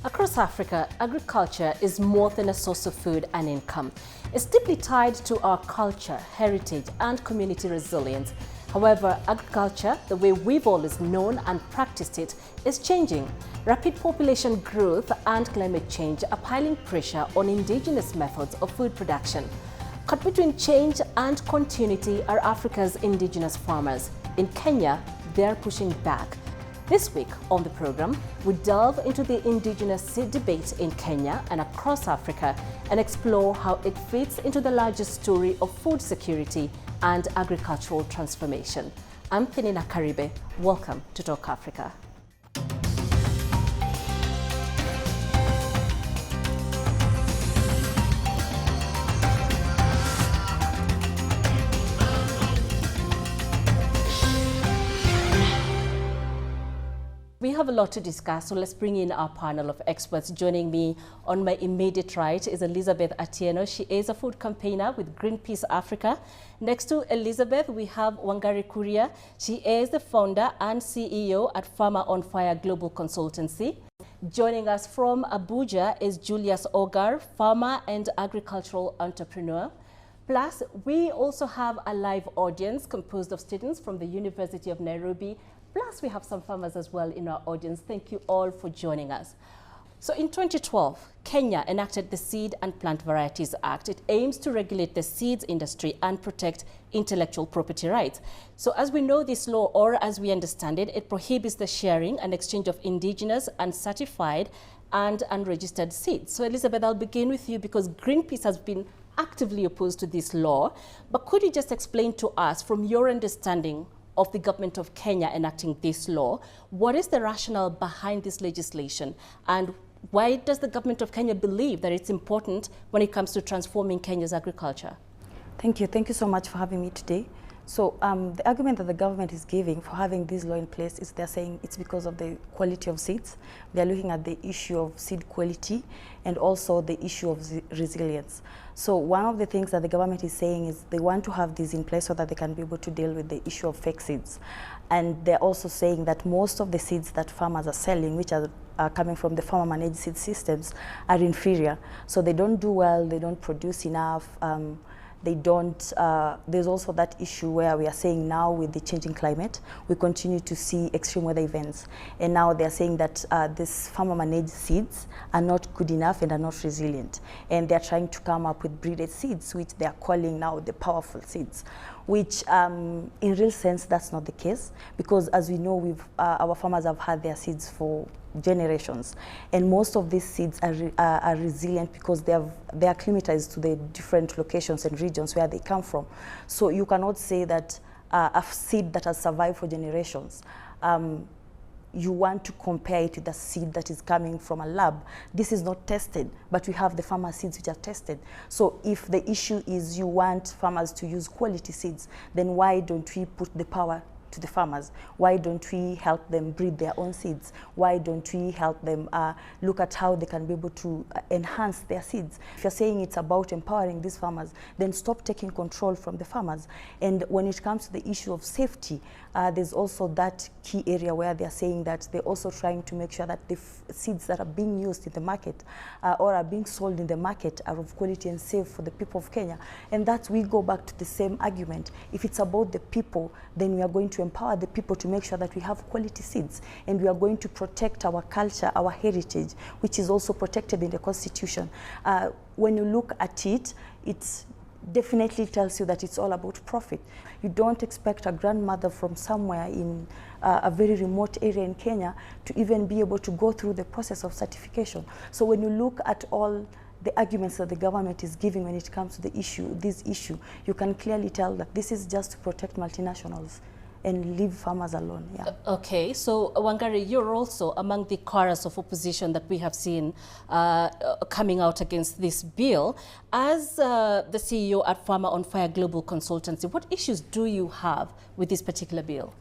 Across Africa, agriculture is more than a source of food and income. It's deeply tied to our culture, heritage, and community resilience. However, agriculture, the way we've always known and practiced it, is changing. Rapid population growth and climate change are piling pressure on indigenous methods of food production. Caught between change and continuity are Africa's indigenous farmers. In Kenya, they're pushing back. This week on the program, we delve into the indigenous seed debate in Kenya and across Africa and explore how it fits into the larger story of food security and agricultural transformation. I'm Penina Karibe. Welcome to Talk Africa. We have a lot to discuss, so let's bring in our panel of experts. Joining me on my immediate right is Elizabeth Atieno. She is a food campaigner with Greenpeace Africa. Next to Elizabeth, we have Wangari Kuria. She is the founder and CEO at Farmer on Fire Global Consultancy. Joining us from Abuja is Julius Ogar, farmer and agricultural entrepreneur. Plus, we also have a live audience composed of students from the University of Nairobi. Plus, we have some farmers as well in our audience. Thank you all for joining us. So in 2012, Kenya enacted the Seed and Plant Varieties Act. It aims to regulate the seeds industry and protect intellectual property rights. So as we know this law, or as we understand it, it prohibits the sharing and exchange of indigenous, uncertified, and unregistered seeds. So Elizabeth, I'll begin with you because Greenpeace has been actively opposed to this law. But could you just explain to us, from your understanding of the government of Kenya enacting this law, what is the rationale behind this legislation, and why does the government of Kenya believe that it's important when it comes to transforming Kenya's agriculture? Thank you. Thank you so much for having me today. So the argument that the government is giving for having this law in place is they're saying it's because of the quality of seeds. They're looking at the issue of seed quality and also the issue of resilience. So one of the things that the government is saying is they want to have this in place so that they can be able to deal with the issue of fake seeds. And they're also saying that most of the seeds that farmers are selling, which are coming from the farmer managed seed systems, are inferior. So they don't do well, they don't produce enough. There's also that issue where we are saying now with the changing climate, we continue to see extreme weather events. And now they're saying that these farmer managed seeds are not good enough and are not resilient. And they're trying to come up with breeded seeds, which they're calling now the powerful seeds, which in real sense, that's not the case. Because as we know, our farmers have had their seeds for generations, and most of these seeds are resilient because they are acclimatized to the different locations and regions where they come from. So you cannot say that a seed that has survived for generations, you want to compare it with a seed that is coming from a lab. This is not tested, but we have the farmer seeds which are tested. So if the issue is you want farmers to use quality seeds, then why don't we put the power to the farmers? Why don't we help them breed their own seeds? Why don't we help them look at how they can be able to enhance their seeds? If you're saying it's about empowering these farmers, then stop taking control from the farmers. And when it comes to the issue of safety, there's also that key area where they're saying that they're also trying to make sure that the seeds that are being used in the market or are being sold in the market are of quality and safe for the people of Kenya. And that we go back to the same argument. If it's about the people, then we are going to empower the people to make sure that we have quality seeds, and we are going to protect our culture, our heritage, which is also protected in the Constitution. When you look at it, it's definitely tells you that it's all about profit. You don't expect a grandmother from somewhere in a very remote area in Kenya to even be able to go through the process of certification. So when you look at all the arguments that the government is giving when it comes to this issue, you can clearly tell that this is just to protect multinationals and leave farmers alone. Yeah. Okay, so Wangari, you're also among the chorus of opposition that we have seen coming out against this bill. As the CEO at Farmer on Fire Global Consultancy, what issues do you have with this particular bill?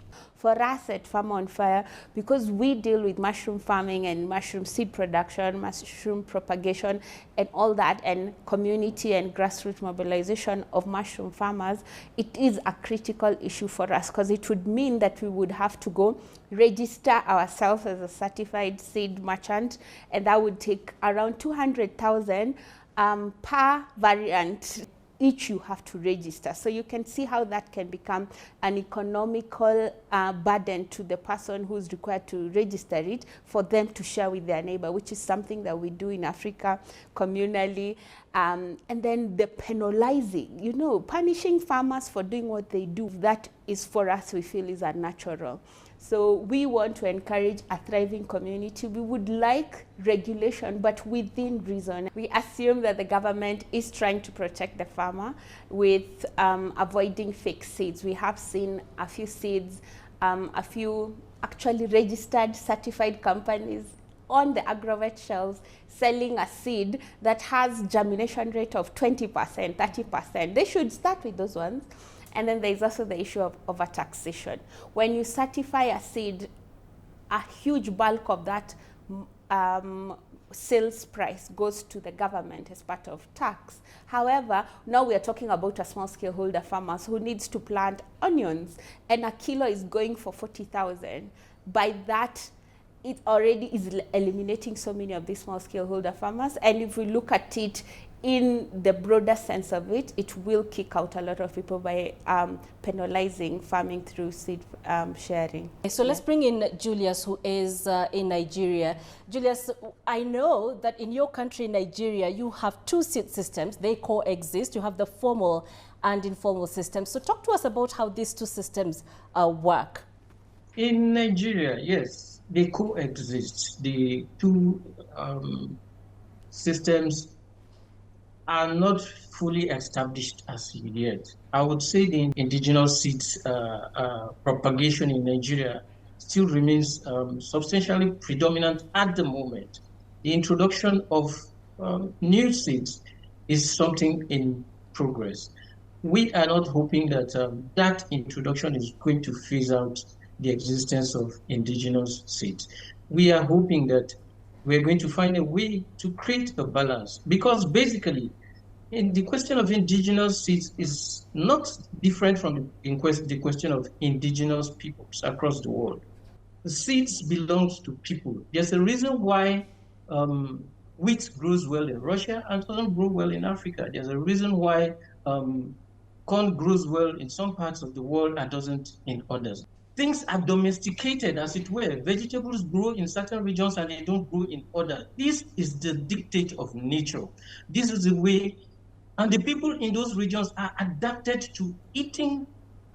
for us at Farm on Fire, because we deal with mushroom farming and mushroom seed production, mushroom propagation and all that, and community and grassroots mobilization of mushroom farmers, it is a critical issue for us, because it would mean that we would have to go register ourselves as a certified seed merchant, and that would take around 200,000 per variant. Each you have to register. So you can see how that can become an economical burden to the person who's required to register it, for them to share with their neighbor, which is something that we do in Africa communally. And then the penalizing, you know, punishing farmers for doing what they do, that is, for us, we feel is unnatural. So we want to encourage a thriving community. We would like regulation, but within reason. We assume that the government is trying to protect the farmer with avoiding fake seeds. We have seen a few seeds, a few actually registered, certified companies on the agrovet shelves selling a seed that has germination rate of 20%, 30%. They should start with those ones. And then there's also the issue of overtaxation. When you certify a seed, a huge bulk of that sales price goes to the government as part of tax. However, now we are talking about a small scale holder farmers who needs to plant onions, and a kilo is going for 40,000. By that, it already is eliminating so many of these small scale holder farmers. And if we look at it in the broader sense of it, it will kick out a lot of people by penalizing farming through seed sharing. So let's bring in Julius, who is in Nigeria. Julius, I know that in your country, Nigeria, you have two seed systems. They coexist. You have the formal and informal systems. So talk to us about how these two systems work. In Nigeria, yes, they coexist. The two systems are not fully established as yet. I would say the indigenous seeds propagation in Nigeria still remains substantially predominant at the moment. The introduction of new seeds is something in progress. We are not hoping that that introduction is going to phase out the existence of indigenous seeds. We are hoping that we're going to find a way to create a balance, because basically in the question of indigenous seeds is not different from the question of indigenous peoples across the world. The seeds belong to people. There's a reason why wheat grows well in Russia and doesn't grow well in Africa. There's a reason why corn grows well in some parts of the world and doesn't in others. Things are domesticated, as it were. Vegetables grow in certain regions and they don't grow in others. This is the dictate of nature. This is the way, and the people in those regions are adapted to eating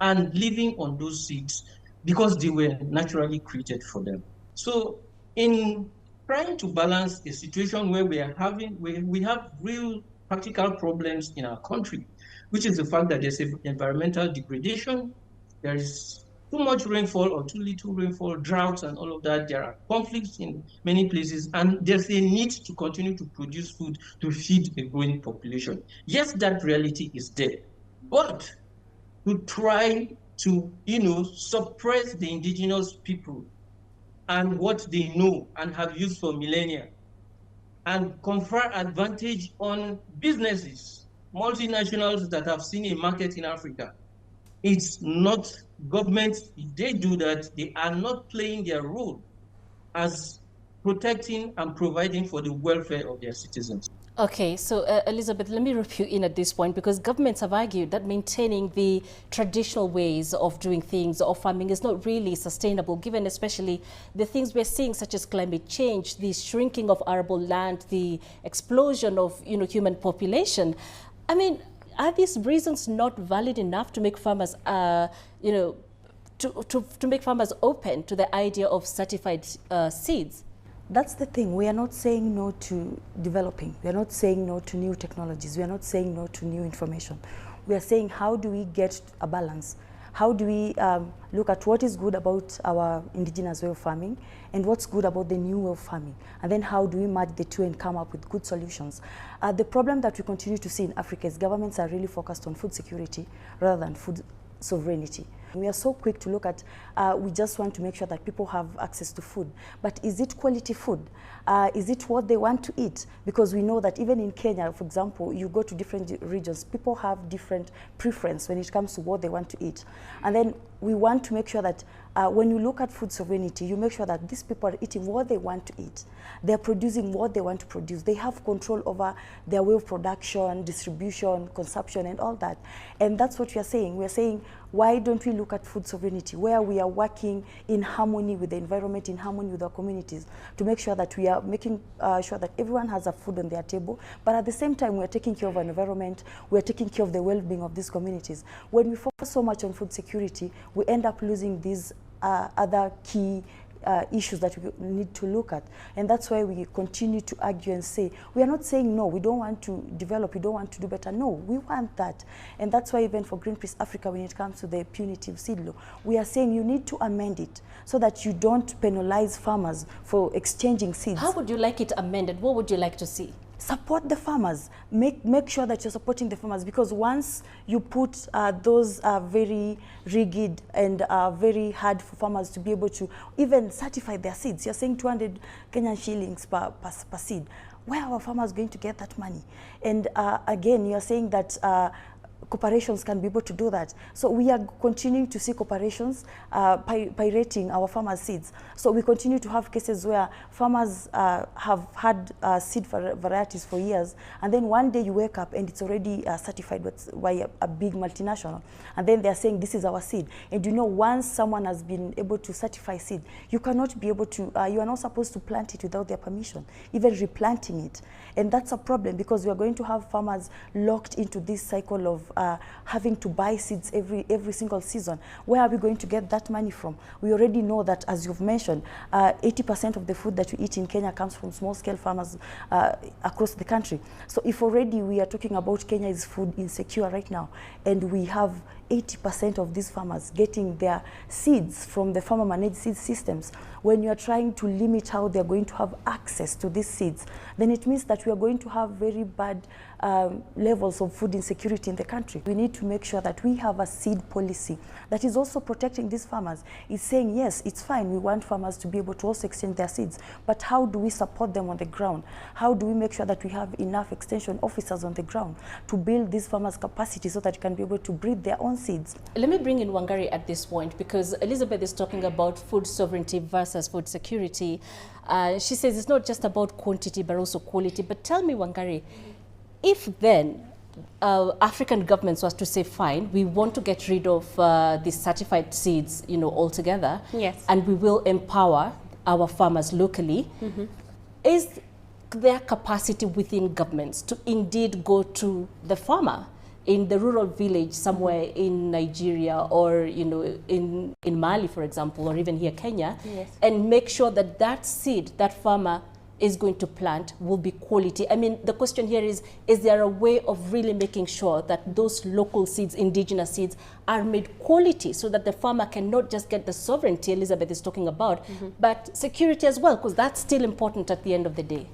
and living on those seeds because they were naturally created for them. So in trying to balance a situation where we have real practical problems in our country, which is the fact that there's environmental degradation, there is too much rainfall or too little rainfall, droughts and all of that. There are conflicts in many places, and there's a need to continue to produce food to feed a growing population. Yes, that reality is there, but to try to, suppress the indigenous people and what they know and have used for millennia, and confer advantage on businesses, multinationals that have seen a market in Africa. It's not governments. If they do that, they are not playing their role as protecting and providing for the welfare of their citizens. Okay, so Elizabeth, let me rope you in at this point, because governments have argued that maintaining the traditional ways of doing things, of farming, is not really sustainable, given especially the things we're seeing, such as climate change, the shrinking of arable land, the explosion of human population. I mean, are these reasons not valid enough to make farmers, to make farmers open to the idea of certified seeds? That's the thing. We are not saying no to developing. We are not saying no to new technologies. We are not saying no to new information. We are saying, how do we get a balance? How do we look at what is good about our indigenous way of farming and what's good about the new way of farming? And then how do we merge the two and come up with good solutions? The problem that we continue to see in Africa is governments are really focused on food security rather than food sovereignty. We are so quick to look at, we just want to make sure that people have access to food. But is it quality food? Is it what they want to eat? Because we know that even in Kenya, for example, you go to different regions, people have different preference when it comes to what they want to eat. And then we want to make sure that when you look at food sovereignty, you make sure that these people are eating what they want to eat. They're producing what they want to produce. They have control over their way of production, distribution, consumption, and all that. And that's what we are saying. We are saying, why don't we look at food sovereignty, where we are working in harmony with the environment, in harmony with our communities, to make sure that we are making sure that everyone has a food on their table, but at the same time, we are taking care of our environment, we are taking care of the well-being of these communities. When we focus so much on food security, we end up losing these other key issues that we need to look at. And that's why we continue to argue and say, we are not saying no, we don't want to develop, we don't want to do better. No, we want that. And that's why even for Greenpeace Africa, when it comes to the punitive seed law, we are saying you need to amend it so that you don't penalize farmers for exchanging seeds. How would you like it amended? What would you like to see? Support the farmers. Make sure that you're supporting the farmers, because once you put those very rigid and very hard for farmers to be able to even certify their seeds. You're saying 200 Kenyan shillings per seed. Where are our farmers going to get that money? And again, you're saying that corporations can be able to do that. So we are continuing to see corporations pirating our farmers' seeds. So we continue to have cases where farmers have had seed varieties for years, and then one day you wake up and it's already certified by a big multinational, and then they're saying this is our seed. And you know, once someone has been able to certify seed, you cannot be able to, you are not supposed to plant it without their permission, even replanting it. And that's a problem, because we are going to have farmers locked into this cycle of having to buy seeds every single season. Where are we going to get that money from? We already know that, as you've mentioned, 80% of the food that we eat in Kenya comes from small-scale farmers across the country. So if already we are talking about Kenya is food insecure right now, and we have 80% of these farmers getting their seeds from the farmer managed seed systems, when you are trying to limit how they're going to have access to these seeds, then it means that we are going to have very bad levels of food insecurity in the country. We need to make sure that we have a seed policy that is also protecting these farmers. It's saying, yes, it's fine, we want farmers to be able to also exchange their seeds, but how do we support them on the ground? How do we make sure that we have enough extension officers on the ground to build these farmers' capacity so that they can be able to breed their own seeds? Let me bring in Wangari at this point, because Elizabeth is talking about food sovereignty versus food security. She says it's not just about quantity but also quality. But tell me, Wangari, if then African governments was to say, fine, we want to get rid of the certified seeds, you know, altogether, yes, and we will empower our farmers locally, is there capacity within governments to indeed go to the farmer in the rural village somewhere in Nigeria, or you know, in Mali, for example, or even here Kenya, yes, and make sure that that seed that farmer is going to plant will be quality? I mean, the question here is there a way of really making sure that those local seeds, indigenous seeds, are made quality so that the farmer can not just get the sovereignty Elizabeth is talking about, but security as well, because that's still important at the end of the day?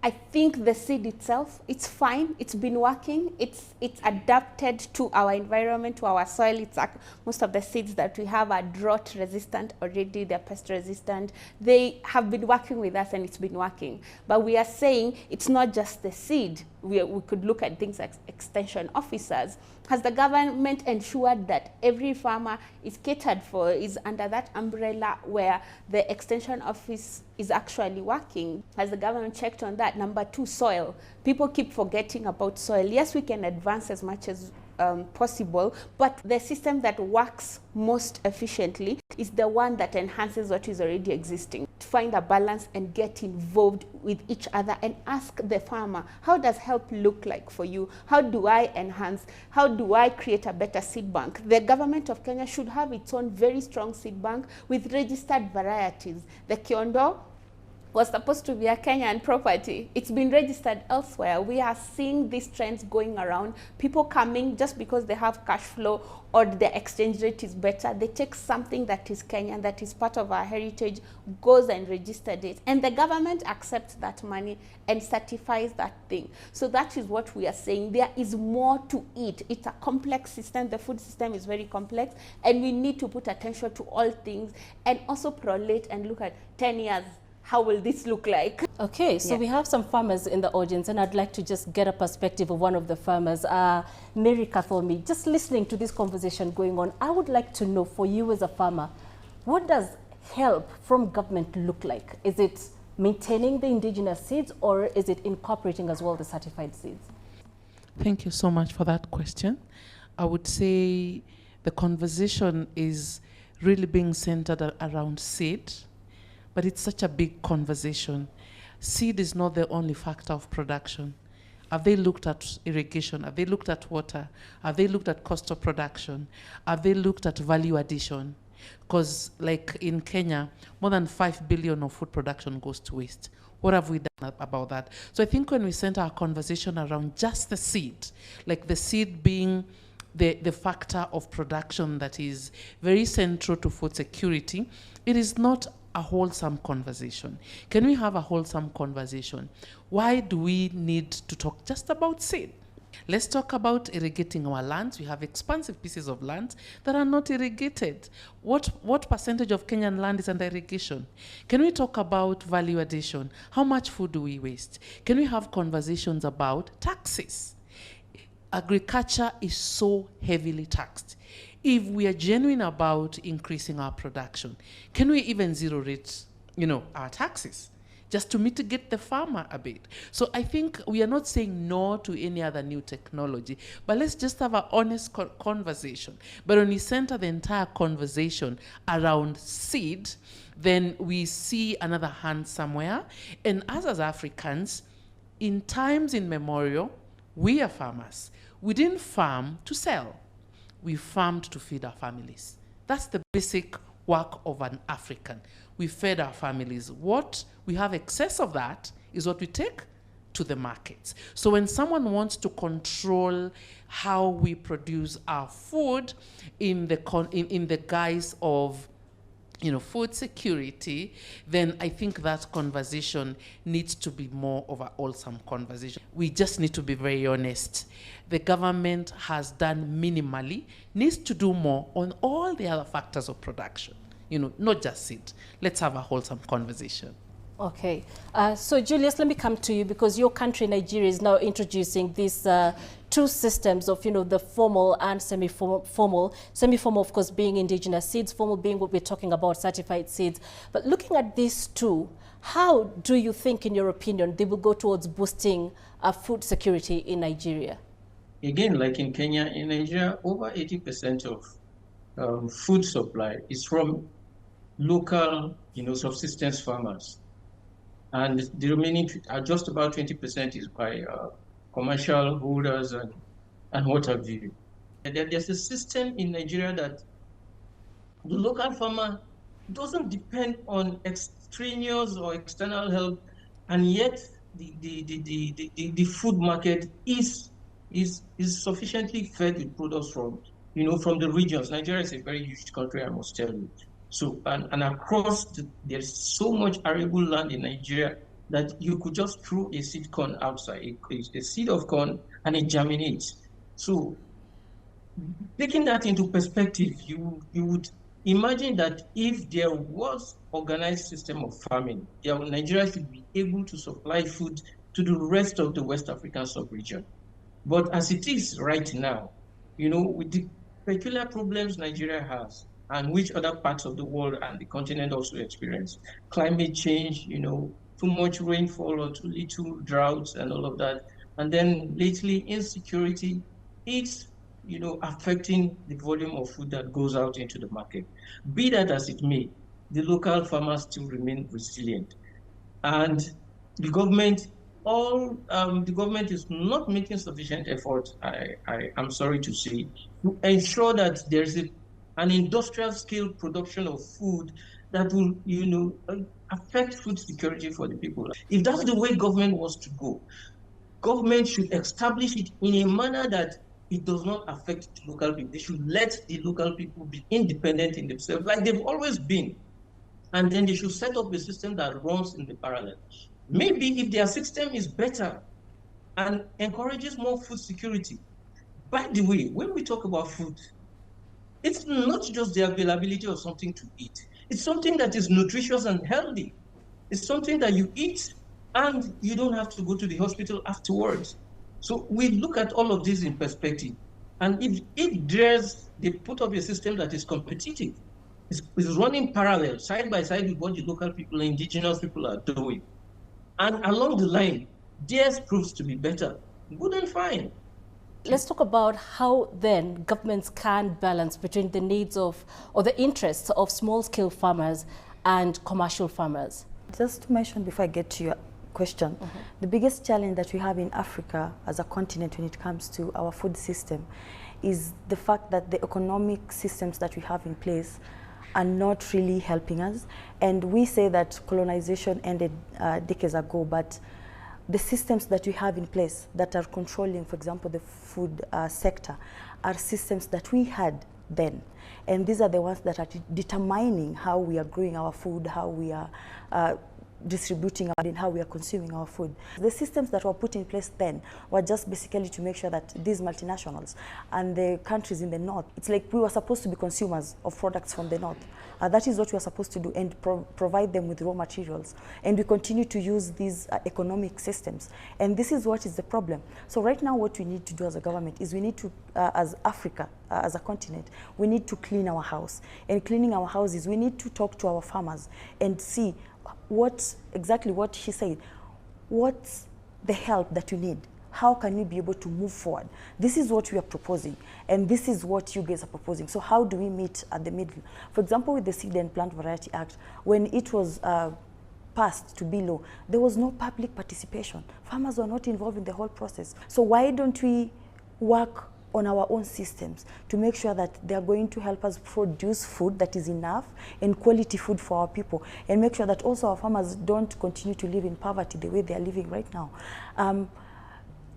I think the seed itself, it's fine. It's been working. It's adapted to our environment, to our soil. It's like most of the seeds that we have are drought resistant already. They're pest resistant. They have been working with us, and it's been working. But we are saying it's not just the seed. We could look at things like extension officers. Has the government ensured that every farmer is catered for, is under that umbrella where the extension office is actually working? Has the government checked on that? Number two, soil. People keep forgetting about soil. Yes, we can advance as much as possible, but the system that works most efficiently is the one that enhances what is already existing. To find a balance and get involved with each other and ask the farmer, how does help look like for you? How do I enhance? How do I create a better seed bank? The government of Kenya should have its own very strong seed bank with registered varieties. The Kiondo was supposed to be a Kenyan property. It's been registered elsewhere. We are seeing these trends going around. People coming just because they have cash flow or the exchange rate is better. They take something that is Kenyan, that is part of our heritage, goes and registers it. And the government accepts that money and certifies that thing. So that is what we are saying. There is more to it. It's a complex system. The food system is very complex. And we need to put attention to all things and also prolate and look at 10 years. How will this look like? Okay, so we have some farmers in the audience, and I'd like to just get a perspective of one of the farmers. Mary Katholmi, just listening to this conversation going on, I would like to know, for you as a farmer, what does help from government look like? Is it maintaining the indigenous seeds, or is it incorporating as well the certified seeds? Thank you so much for that question. I would say the conversation is really being centered around seed, but it's such a big conversation. Seed is not the only factor of production. Have they looked at irrigation? Have they looked at water? Have they looked at cost of production? Have they looked at value addition? Because like in Kenya, more than 5 billion of food production goes to waste. What have we done about that? So I think when we center our conversation around just the seed, like the seed being the factor of production that is very central to food security, it is not a wholesome conversation. Can we have a wholesome conversation? Why do we need to talk just about seed? Let's talk about irrigating our lands. We have expansive pieces of land that are not irrigated. What percentage of Kenyan land is under irrigation? Can we talk about value addition? How much food do we waste? Can we have conversations about taxes? Agriculture is so heavily taxed. If we are genuine about increasing our production, can we even zero rate, our taxes just to mitigate the farmer a bit? So I think we are not saying no to any other new technology, but let's just have an honest conversation. But when we center the entire conversation around seed, then we see another hand somewhere. And as Africans, in times immemorial, we are farmers. We didn't farm to sell. We farmed to feed our families. That's the basic work of an African. We fed our families. What we have excess of that is what we take to the markets. So when someone wants to control how we produce our food in the guise of food security, then I think that conversation needs to be more of a wholesome conversation. We just need to be very honest. The government has done minimally, needs to do more on all the other factors of production, not just seed. Let's have a wholesome conversation. Okay, so Julius, let me come to you, because your country, Nigeria, is now introducing these two systems of, the formal and semi-formal. Semi-formal, of course, being indigenous seeds, formal being what we're talking about, certified seeds. But looking at these two, how do you think, in your opinion, they will go towards boosting food security in Nigeria? Again, like in Kenya, in Nigeria, over 80% of food supply is from local, subsistence farmers. And the remaining, just about 20% is by commercial holders and what have you. And there's a system in Nigeria that the local farmer doesn't depend on extraneous or external help, and yet the food market is sufficiently fed with products from the regions. Nigeria is a very huge country, I must tell you. So, and across, there's so much arable land in Nigeria that you could just throw a seed corn outside, a seed of corn, and it germinates. So, taking that into perspective, you would imagine that if there was organized system of farming, Nigeria should be able to supply food to the rest of the West African sub-region. But as it is right now, with the peculiar problems Nigeria has, and which other parts of the world and the continent also experience, climate change, too much rainfall or too little droughts and all of that. And then lately, insecurity, it's, affecting the volume of food that goes out into the market. Be that as it may, the local farmers still remain resilient. And the government, the government is not making sufficient effort, I'm sorry to say, to ensure that there's an industrial scale production of food that will, affect food security for the people. If that's the way government wants to go, government should establish it in a manner that it does not affect the local people. They should let the local people be independent in themselves, like they've always been. And then they should set up a system that runs in the parallel. Maybe if their system is better and encourages more food security. By the way, when we talk about food, it's not just the availability of something to eat. It's something that is nutritious and healthy. It's something that you eat and you don't have to go to the hospital afterwards. So we look at all of this in perspective. And if they put up a system that is competitive, is running parallel, side by side with what the local people, indigenous people are doing. And along the line, theirs proves to be better. Good and fine. Let's talk about how then governments can balance between the needs of, or the interests of small-scale farmers and commercial farmers. Just to mention before I get to your question, the biggest challenge that we have in Africa as a continent when it comes to our food system is the fact that the economic systems that we have in place are not really helping us. And we say that colonization ended decades ago, but the systems that we have in place that are controlling, for example, the food sector, are systems that we had then. And these are the ones that are determining how we are growing our food, how we are distributing our, and how we are consuming our food. The systems that were put in place then were just basically to make sure that these multinationals and the countries in the north, it's like we were supposed to be consumers of products from the north. That is what we are supposed to do, and provide them with raw materials. And we continue to use these economic systems. And this is what is the problem. So right now what we need to do as a government is we need to, as Africa, as a continent, we need to clean our house. And cleaning our houses, we need to talk to our farmers and see exactly what she said. What's the help that you need? How can you be able to move forward? This is what we are proposing, and this is what you guys are proposing. So how do we meet at the middle? For example, with the Seed and Plant Variety Act, when it was passed to be law, there was no public participation. Farmers were not involved in the whole process. So why don't we work on our own systems to make sure that they are going to help us produce food that is enough and quality food for our people, and make sure that also our farmers don't continue to live in poverty the way they are living right now.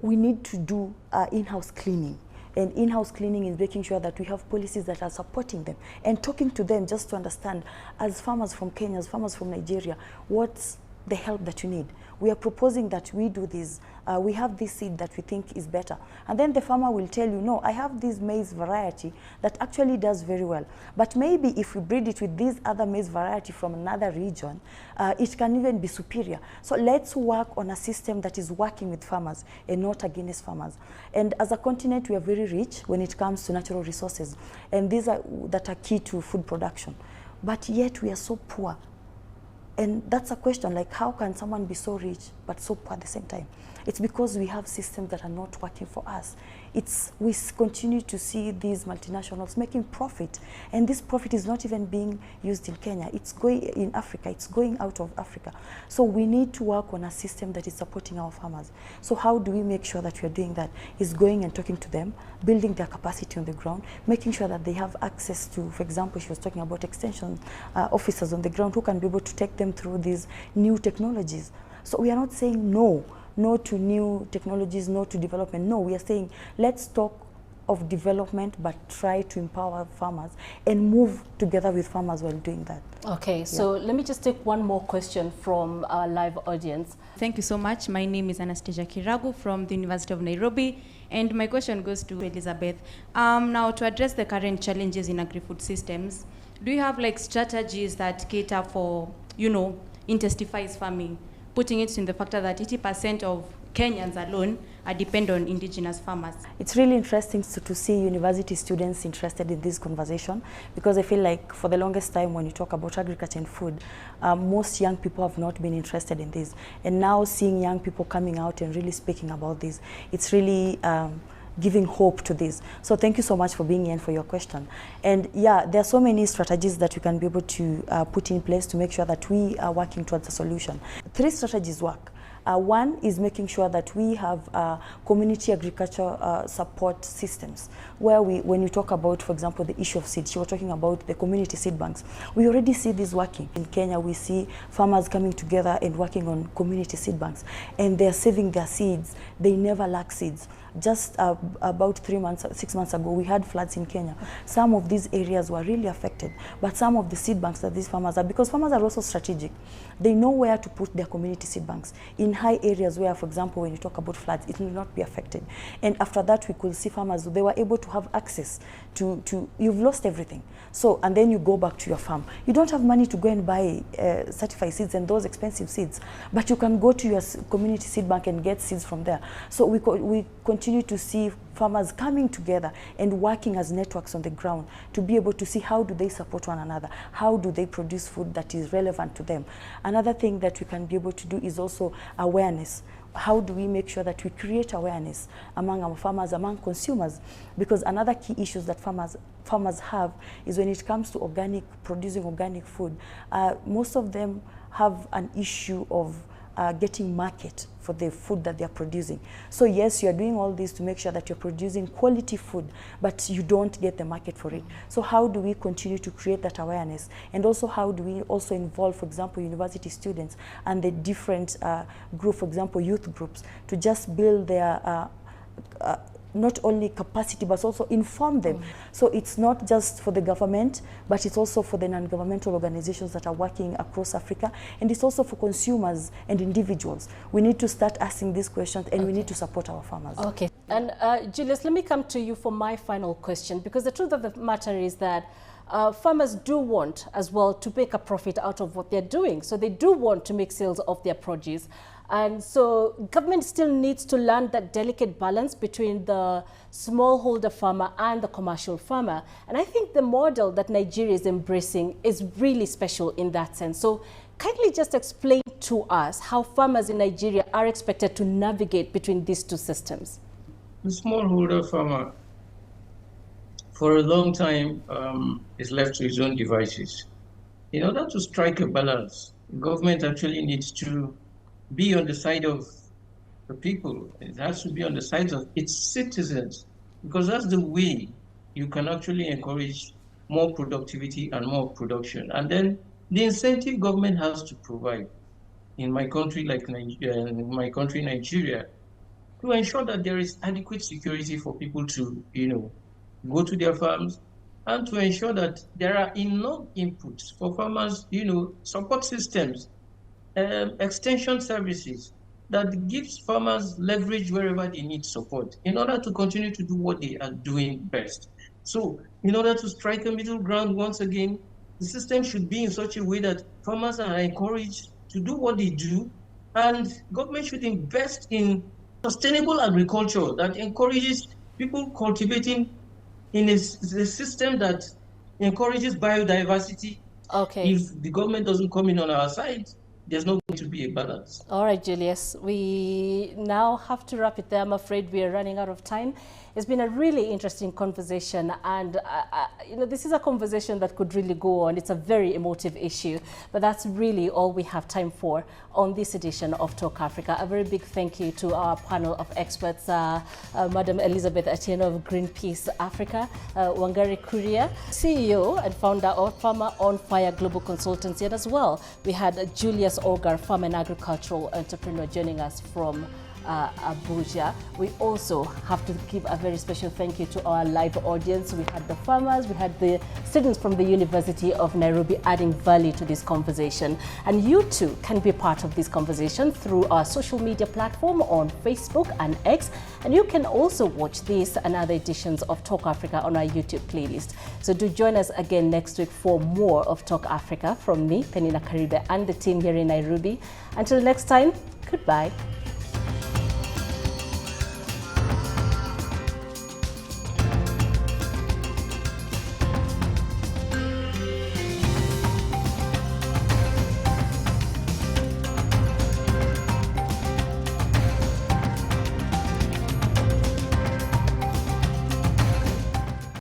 We need to do in-house cleaning. And in-house cleaning is making sure that we have policies that are supporting them and talking to them just to understand, as farmers from Kenya, as farmers from Nigeria, what's the help that you need. We are proposing that we do this. We have this seed that we think is better. And then the farmer will tell you, no, I have this maize variety that actually does very well. But maybe if we breed it with this other maize variety from another region, it can even be superior. So let's work on a system that is working with farmers and not against farmers. And as a continent, we are very rich when it comes to natural resources. And these are that are key to food production. But yet we are so poor. And that's a question, like, how can someone be so rich but so poor at the same time? It's because we have systems that are not working for us. We continue to see these multinationals making profit, and this profit is not even being used in Kenya. It's going in Africa, it's going out of Africa. So we need to work on a system that is supporting our farmers. So how do we make sure that we are doing that? Is going and talking to them, building their capacity on the ground, making sure that they have access to, for example, she was talking about extension officers on the ground who can be able to take them through these new technologies. So we are not saying no to new technologies, no to development. No, we are saying let's talk of development, but try to empower farmers and move together with farmers while doing that. Okay, so let me just take one more question from our live audience. Thank you so much. My name is Anastasia Kiragu from the University of Nairobi, and my question goes to Elizabeth. Now, to address the current challenges in agri-food systems, do you have like strategies that cater for, intensifies farming, putting it in the factor that 80% of Kenyans alone are dependent on indigenous farmers? It's really interesting to see university students interested in this conversation, because I feel like for the longest time when you talk about agriculture and food, most young people have not been interested in this. And now seeing young people coming out and really speaking about this, it's really giving hope to this. So thank you so much for being here and for your question. And yeah, there are so many strategies that we can be able to put in place to make sure that we are working towards a solution. 3 strategies work. One is making sure that we have community agriculture support systems, where when you talk about, for example, the issue of seeds, you were talking about the community seed banks. We already see this working. In Kenya, we see farmers coming together and working on community seed banks, and they're saving their seeds. They never lack seeds. Just about 6 months ago, we had floods in Kenya. Some of these areas were really affected, but some of the seed banks that these farmers are, because farmers are also strategic, they know where to put their community seed banks in high areas where, for example, when you talk about floods, it will not be affected. And after that, we could see farmers, they were able to have access to you've lost everything. So, and then you go back to your farm. You don't have money to go and buy certified seeds and those expensive seeds, but you can go to your community seed bank and get seeds from there. So we continue to see farmers coming together and working as networks on the ground to be able to see how do they support one another, how do they produce food that is relevant to them. Another thing that we can be able to do is also awareness. How do we make sure that we create awareness among our farmers, among consumers? Because another key issues that farmers have is when it comes to producing organic food, most of them have an issue of getting market for the food that they're producing. So yes, you're doing all this to make sure that you're producing quality food, but you don't get the market for it. So how do we continue to create that awareness? And also how do we also involve, for example, university students and the different group, for example, youth groups, to just build their not only capacity, but also inform them. So it's not just for the government, but it's also for the non-governmental organizations that are working across Africa. And it's also for consumers and individuals. We need to start asking these questions, and we need to support our farmers. Okay. And Julius, let me come to you for my final question, because the truth of the matter is that farmers do want as well to make a profit out of what they're doing. So they do want to make sales of their produce. And so government still needs to learn that delicate balance between the smallholder farmer and the commercial farmer. And I think the model that Nigeria is embracing is really special in that sense. So kindly just explain to us how farmers in Nigeria are expected to navigate between these two systems. The smallholder farmer, for a long time, is left to his own devices. In order to strike a balance, the government actually needs to be on the side of the people. It has to be on the side of its citizens, because that's the way you can actually encourage more productivity and more production. And then the incentive government has to provide in my country, like Nigeria, to ensure that there is adequate security for people to, go to their farms, and to ensure that there are enough inputs for farmers, support systems, extension services that gives farmers leverage wherever they need support in order to continue to do what they are doing best. So in order to strike a middle ground, once again, the system should be in such a way that farmers are encouraged to do what they do, and government should invest in sustainable agriculture that encourages people cultivating in a system that encourages biodiversity. Okay. If the government doesn't come in on our side, there's not going to be a balance. All right, Julius, we now have to wrap it there. I'm afraid we are running out of time. It's been a really interesting conversation, and this is a conversation that could really go on. It's a very emotive issue, but that's really all we have time for on this edition of Talk Africa. A very big thank you to our panel of experts, Madam Elizabeth Atieno of Greenpeace Africa, Wangari Kuria, CEO and founder of Farmer on Fire Global Consultancy, and as well, we had Julius Ogar, farm and agricultural entrepreneur, joining us from Abuja. We also have to give a very special thank you to our live audience. We had the farmers, we had the students from the University of Nairobi adding value to this conversation. And you too can be part of this conversation through our social media platform on Facebook and X. And you can also watch this and other editions of Talk Africa on our YouTube playlist. So do join us again next week for more of Talk Africa from me, Penina Karibe, and the team here in Nairobi. Until next time, goodbye.